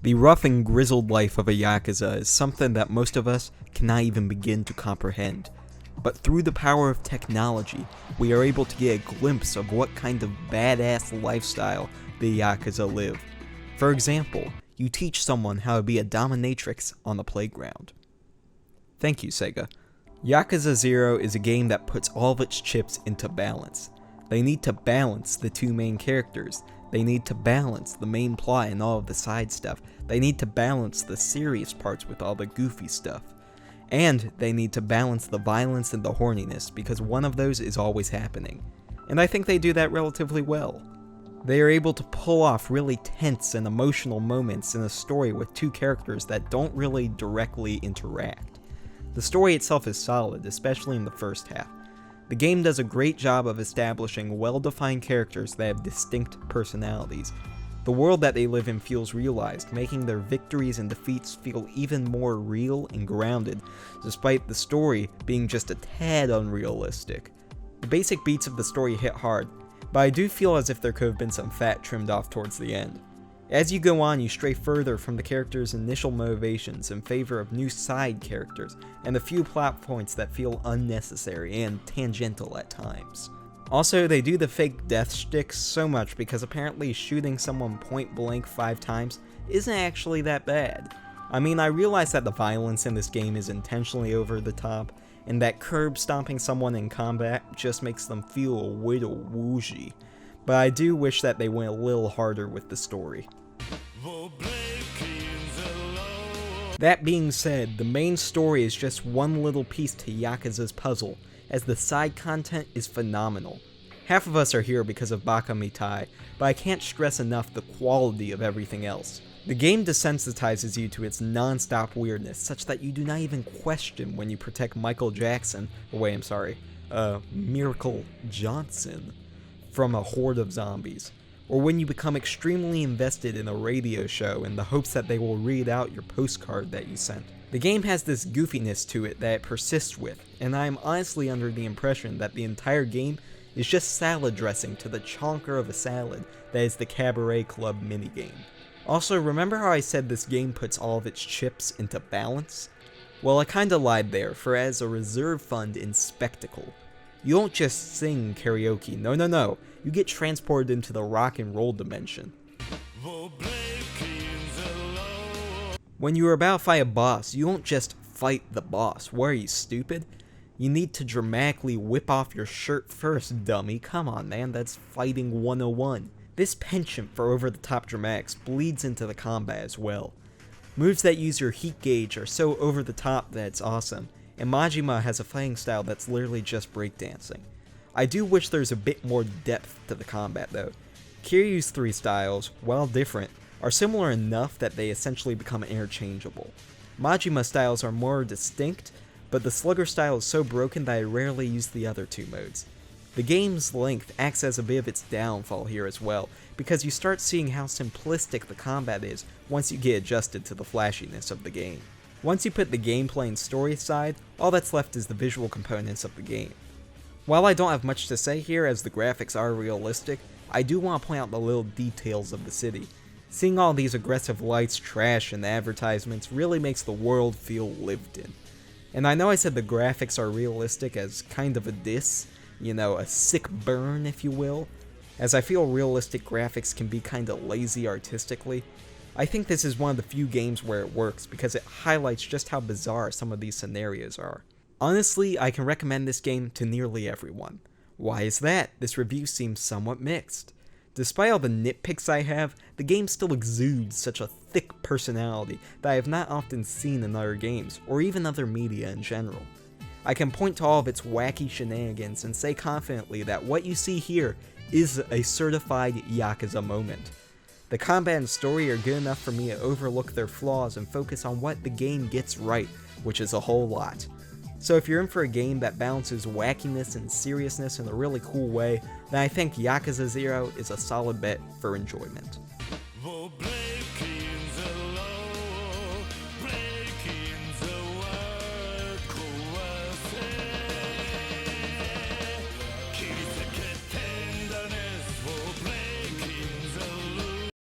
The rough and grizzled life of a Yakuza is something that most of us cannot even begin to comprehend. But through the power of technology, we are able to get a glimpse of what kind of badass lifestyle the Yakuza live. For example, you teach someone how to be a dominatrix on the playground. Thank you, Sega. Yakuza 0 is a game that puts all of its chips into balance. They need to balance the two main characters. They need to balance the main plot and all of the side stuff. They need to balance the serious parts with all the goofy stuff. And they need to balance the violence and the horniness, because one of those is always happening. And I think they do that relatively well. They are able to pull off really tense and emotional moments in a story with two characters that don't really directly interact. The story itself is solid, especially in the first half. The game does a great job of establishing well-defined characters that have distinct personalities. The world that they live in feels realized, making their victories and defeats feel even more real and grounded, despite the story being just a tad unrealistic. The basic beats of the story hit hard, but I do feel as if there could have been some fat trimmed off towards the end. As you go on, you stray further from the characters' initial motivations in favor of new side characters, and a few plot points that feel unnecessary and tangential at times. Also, they do the fake death shtick so much because apparently shooting someone point blank 5 times isn't actually that bad. I mean, I realize that the violence in this game is intentionally over the top, and that curb stomping someone in combat just makes them feel a little woozy, but I do wish that they went a little harder with the story. That being said, the main story is just one little piece to Yakuza's puzzle, as the side content is phenomenal. Half of us are here because of Baka Mitai, but I can't stress enough the quality of everything else. The game desensitizes you to its non-stop weirdness, such that you do not even question when you protect Miracle Johnson from a horde of zombies, or when you become extremely invested in a radio show in the hopes that they will read out your postcard that you sent. The game has this goofiness to it that it persists with, and I am honestly under the impression that the entire game is just salad dressing to the chonker of a salad that is the Cabaret Club minigame. Also, remember how I said this game puts all of its chips into balance? Well, I kinda lied there, for as a reserve fund in Spectacle, you don't just sing karaoke, no, you get transported into the rock and roll dimension. When you are about to fight a boss, you don't just fight the boss. What are you, stupid? You need to dramatically whip off your shirt first, dummy. Come on, man, that's fighting 101. This penchant for over-the-top dramatics bleeds into the combat as well. Moves that use your heat gauge are so over-the-top that it's awesome, and Majima has a fighting style that's literally just breakdancing. I do wish there's a bit more depth to the combat though. Kiryu's 3 styles, while different, are similar enough that they essentially become interchangeable. Majima's styles are more distinct, but the Slugger style is so broken that I rarely use the other 2 modes. The game's length acts as a bit of its downfall here as well, because you start seeing how simplistic the combat is once you get adjusted to the flashiness of the game. Once you put the gameplay and story aside, all that's left is the visual components of the game. While I don't have much to say here as the graphics are realistic, I do want to point out the little details of the city. Seeing all these aggressive lights, trash, and advertisements really makes the world feel lived in. And I know I said the graphics are realistic as kind of a diss, a sick burn if you will, as I feel realistic graphics can be kinda lazy artistically. I think this is one of the few games where it works because it highlights just how bizarre some of these scenarios are. Honestly, I can recommend this game to nearly everyone. Why is that? This review seems somewhat mixed. Despite all the nitpicks I have, the game still exudes such a thick personality that I have not often seen in other games, or even other media in general. I can point to all of its wacky shenanigans and say confidently that what you see here is a certified Yakuza moment. The combat and story are good enough for me to overlook their flaws and focus on what the game gets right, which is a whole lot. So if you're in for a game that balances wackiness and seriousness in a really cool way, then I think Yakuza 0 is a solid bet for enjoyment.